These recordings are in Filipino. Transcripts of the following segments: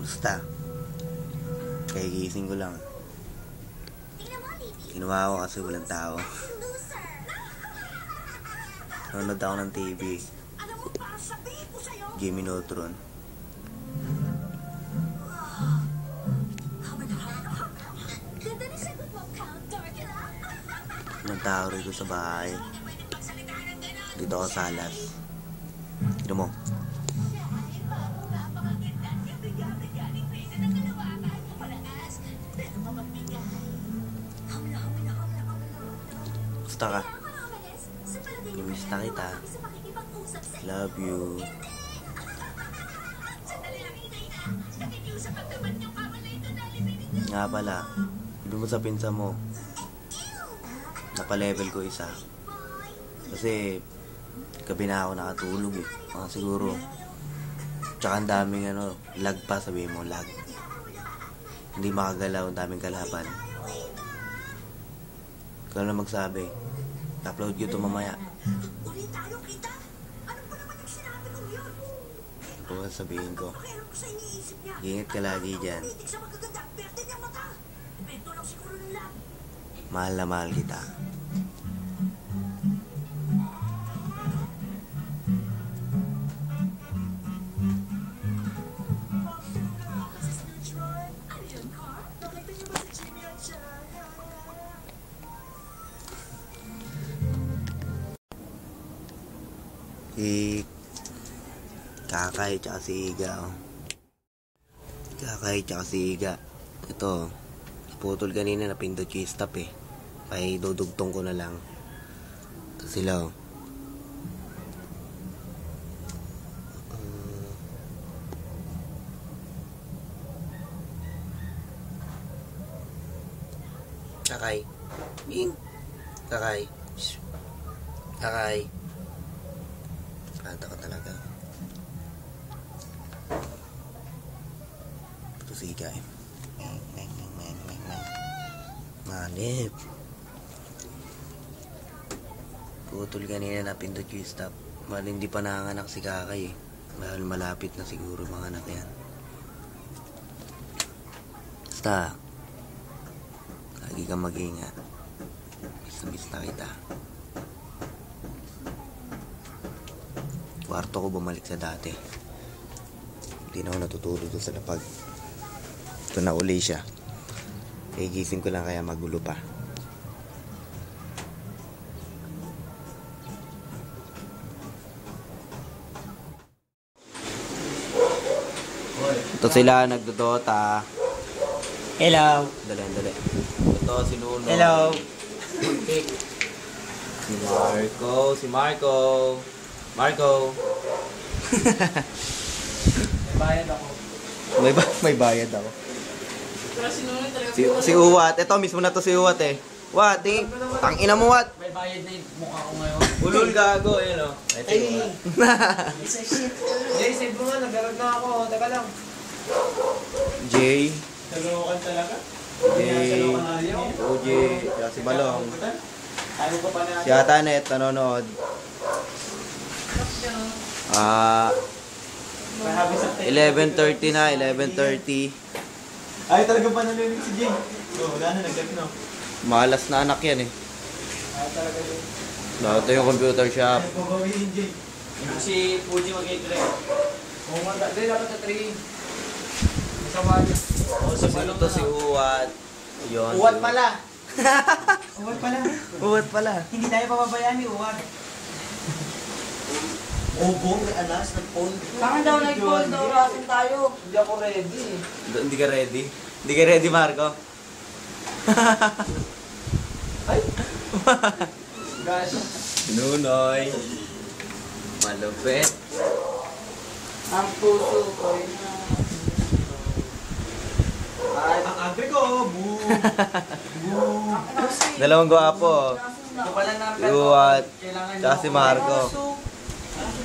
Basta. Kaya gising ko lang. Kinuha ko kasi walang tao. Nanonood ako ng TV. Jimmy Neutron. Walang tao rito sa bahay. Dito ako sa alas. Dito mo. Basta ka. Nimiss na kita. Love you. Nga pala, ibig mo sa pinsa mo, napalevel ko isa. Kasi gabi na ako nakatulog eh. Mga siguro. Tsaka ang daming lag pa, sabihin mo, lag. Hindi makagalaw, ang daming kalaban. Ikaw na magsabi. Upload ko ito mamaya. Ano sabihin ko? Ingat ka lagi dyan. Mahal na mahal kita. Si Kakay tsaka si Iga. Kakay tsaka si Iga. Ito, naputol kanina, napindot yung stop eh. Kaya dudugtong ko na lang. Ito sila. Kakay. Bing. Kakay. Kakay. Kanta ka talaga. Ito si Iga eh. Manip. Putol kanina, napindot yung stop. Mahal hindi pa nanganak si Kakay eh. Mahal malapit na siguro mga anak yan. Basta lagi kang mag-ingat. Miss na kita. Kwarto ko bumalik sa dati. Hindi na ako natutulog doon sa lapag. Ito na uli siya. Kaya gising ko lang, kaya magulo pa. Ito sila nagdodota. Hello. Dali. Ito si Nuno. Hello. Si Marco. Marco. May bayad ako. May bayad ako. Si Uwat. Ito mismo na to si Uwat eh. Wat, tangina mo Wat. May bayad na yung mukha ko ngayon. Ulul gago, ayun o. Ay. Isa shit. Jay, save mo nga. Naglarag na ako. Teka lang. Jay. Salukan talaga. Jay. OJ. Si Balong. Ayaw ko pa na. Si Atanet, nanonood. 11:30 na, 11:30. Ay, talaga pa nalilig si Jay. Wala na, nag-get na. Malas na anak yan eh. Ay, talaga yun. Ito yung computer shop. Ay, pagawin Jay. Yung si Fuji mag-8 rin. Oo nga, dapat na 3. Masama niya. Ito si Uwat. Yun. Uwat pala. Uwat pala. Uwat pala. Hindi tayo papabayaan ni Uwat. Obo, may alas ng phone. Bakit daw nag-call daw rasin tayo? Hindi ako ready. Hindi ka ready? Hindi ka ready, Marco? Ay! Gosh. Nunoy. Malupit. Ang puso ko na. Ay, ang agri ko. Boo! Boo! Dalawang gwapo. Ito pala namin. Uwat. Tsaka si Marco.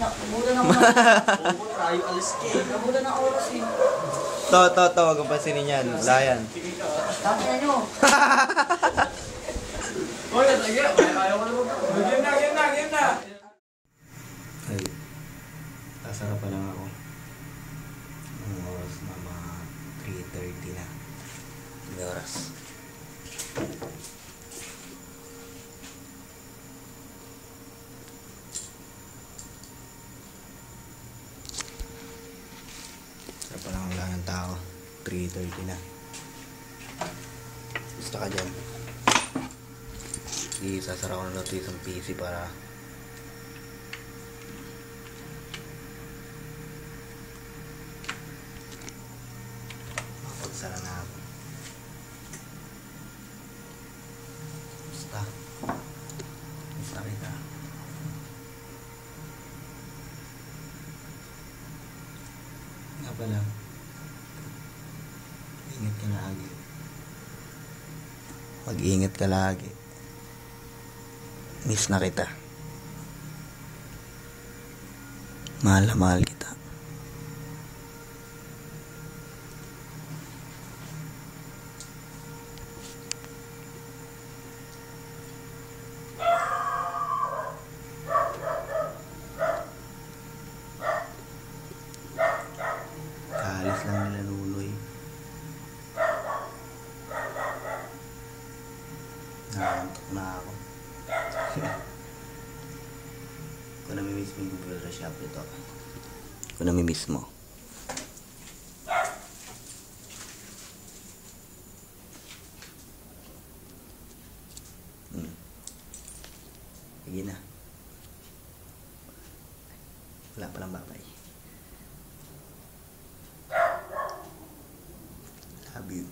Nabuda ng oras. Obo, tayo alis ka. Nabuda ng oras eh. To. Huwag kang pansinin yan. Wala yan. Dami na nyo. Oy, lagi. Ayaw ko na mag- Game na. Ay. Sasara pa lang ako. Ang oras na Hindi na. May oras. Sarap pa lang wala ng tao. 3:30 na. Gusto ka dyan. Isasara ko na natin isang PC para mapagsara na ako. Basta kita. Nga pala, ingat ka lagi. Mag-ingat ka lagi. Miss na kita. Mahal na mahal kita. Kaalis lang nila Nunoy. Nakakantok na ako. Kung namimiss mo yung computer shop ito. Kung namimiss mo. Sige na. Wala palang babay. Love you.